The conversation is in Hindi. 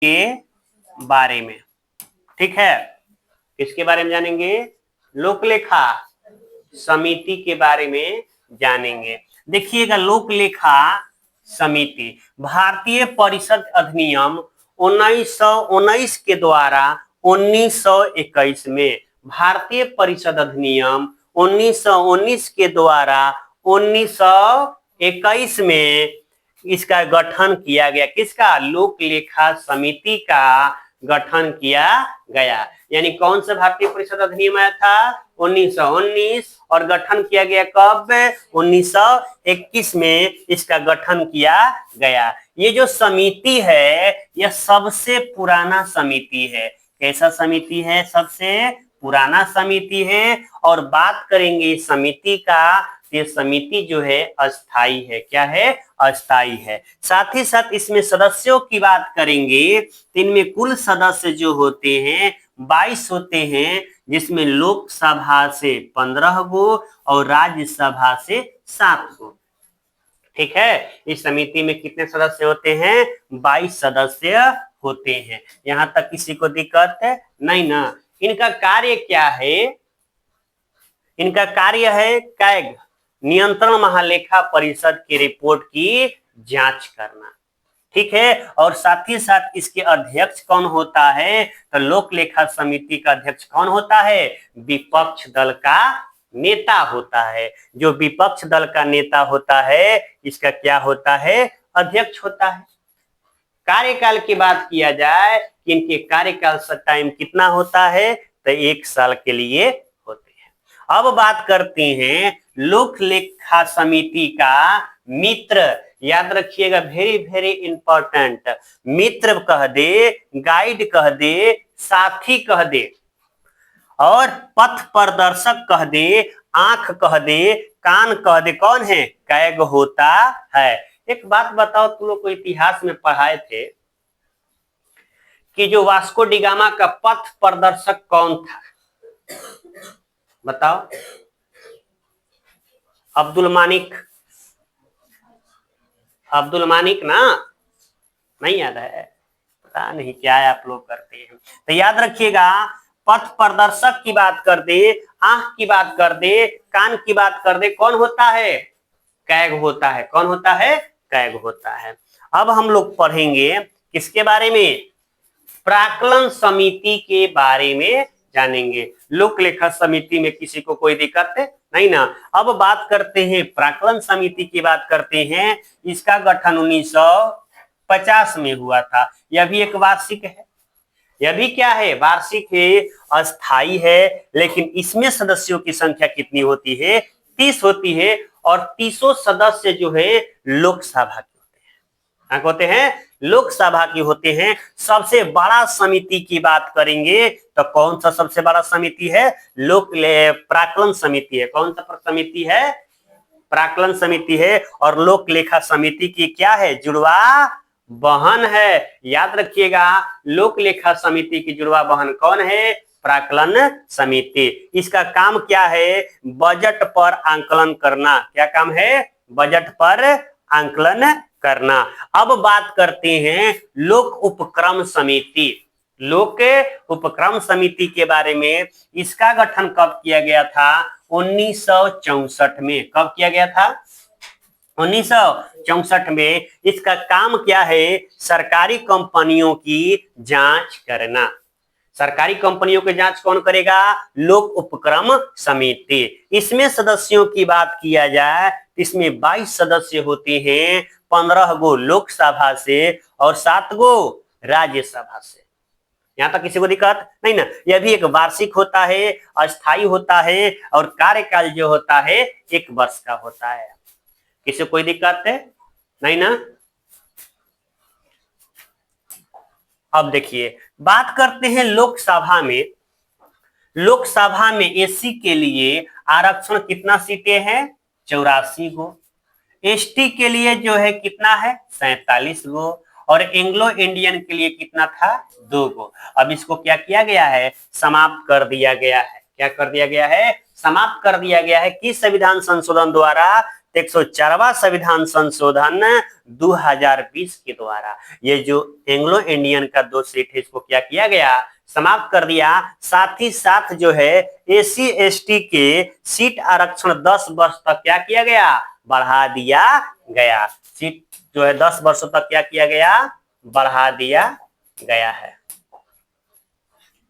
के बारे में, ठीक है। किसके बारे में जानेंगे? लोक लेखा समिति के बारे में जानेंगे। देखिएगा, लोक लेखा समिति भारतीय परिषद अधिनियम 1919 के द्वारा 1921 में, भारतीय परिषद अधिनियम 1919 के द्वारा 1921 में इसका गठन किया गया। किसका? लोक लेखा समिति का गठन किया गया। यानी कौन सा भारतीय परिषद अधिनियम आया था? 1919, और गठन किया गया कब? 1921 में इसका गठन किया गया। ये जो समिति है यह सबसे पुराना समिति है। कैसा समिति है? सबसे पुराना समिति है। और बात करेंगे इस समिति का, ये समिति जो है अस्थाई है। क्या है? अस्थाई है। साथ ही साथ इसमें सदस्यों की बात करेंगे तो इनमें कुल सदस्य जो होते हैं 22 होते हैं, जिसमें लोकसभा से 15 गो और राज्यसभा से 7 गो। ठीक है। इस समिति में कितने सदस्य होते हैं? 22 सदस्य होते हैं। यहां तक किसी को दिक्कत है? नहीं ना। इनका कार्य क्या है? इनका कार्य है कैग, नियंत्रण महालेखा परिषद की रिपोर्ट की जांच करना। ठीक है। और साथ ही साथ इसके अध्यक्ष कौन होता है? तो लोक लेखा समिति का अध्यक्ष कौन होता है? विपक्ष दल का नेता होता है। जो विपक्ष दल का नेता होता है इसका क्या होता है? अध्यक्ष होता है। कार्यकाल की बात किया जाए कि इनके कार्यकाल का टाइम कितना होता है? तो 1 साल के लिए होते हैं। अब बात करते हैं लोक लेखा समिति का मित्र। याद रखिएगा, वेरी वेरी इंपॉर्टेंट। मित्र कह दे, गाइड कह दे, साथी कह दे, और पथ प्रदर्शक कह दे, आंख कह दे, कान कह दे। कौन है? कैग होता है। एक बात बताओ, तुम लोग को इतिहास में पढ़ाए थे कि जो वास्को डी गामा का पथ प्रदर्शक कौन था? बताओ। अब्दुल मानिक। अब्दुल मानिक ना? नहीं याद है? पता नहीं क्या है आप लोग करते हैं। तो याद रखिएगा, पथ प्रदर्शक की बात कर दे, आंख की बात कर दे, कान की बात कर दे, कौन होता है? कैग होता है। कौन होता है? कैग होता है। अब हम लोग पढ़ेंगे किसके बारे में? प्राक्कलन समिति के बारे में जानेंगे। लोक लेखा समिति में किसी को कोई दिक्कत है? नहीं ना। अब बात करते हैं प्राक्कलन समिति की बात करते हैं। इसका गठन 1950 में हुआ था। यह भी एक वार्षिक है। यह भी क्या है? वार्षिक है, अस्थाई है। लेकिन इसमें सदस्यों की संख्या कितनी होती है? 30 होती है। और 30 सदस्य जो है लोकसभा के होते हैं। होते हैं लोकसभा की होते हैं। सबसे बड़ा समिति की बात करेंगे तो कौन सा सबसे बड़ा समिति है? प्राक्कलन समिति है। कौन सा समिति है? प्राक्कलन समिति है। और लोक लेखा समिति की क्या है? जुड़वा बहन है। याद रखिएगा, लोक लेखा समिति की जुड़वा बहन कौन है? प्राक्कलन समिति। इसका काम क्या है? बजट पर आंकलन करना। क्या काम है? बजट पर आंकलन करना। अब बात करते हैं लोक उपक्रम समिति। लोक उपक्रम समिति के बारे में। इसका गठन कब किया गया था? 1964 में। कब किया गया था? 1964 में। इसका काम क्या है? सरकारी कंपनियों की जांच करना। सरकारी कंपनियों की जांच कौन करेगा? लोक उपक्रम समिति। इसमें सदस्यों की बात किया जाए, इसमें 22 सदस्य होते हैं। 15 गो लोकसभा से और 7 गो राज्यसभा से। यहां तक किसी को दिक्कत नहीं ना। यह भी एक वार्षिक होता है, अस्थाई होता है, और कार्यकाल जो होता है 1 वर्ष का होता है। किसी को कोई दिक्कत है? नहीं ना। अब देखिए, बात करते हैं लोकसभा में। लोकसभा में एससी के लिए आरक्षण कितना सीटें हैं? 84 गो। एसटी के लिए जो है कितना है? 47 गो। और एंग्लो इंडियन के लिए कितना था? 2 गो। अब इसको क्या किया गया है? समाप्त कर दिया गया है। क्या कर दिया गया है? समाप्त कर दिया गया है। किस संविधान संशोधन द्वारा? 104वां संविधान संशोधन 2020 के द्वारा। ये जो एंग्लो इंडियन का 2 सीट है इसको क्या किया गया, समाप्त कर दिया। साथ ही साथ जो है एससी एसटी के सीट आरक्षण 10 वर्ष तक क्या किया गया, बढ़ा दिया गया। सीट जो है 10 वर्षों तक क्या किया गया, बढ़ा दिया गया है।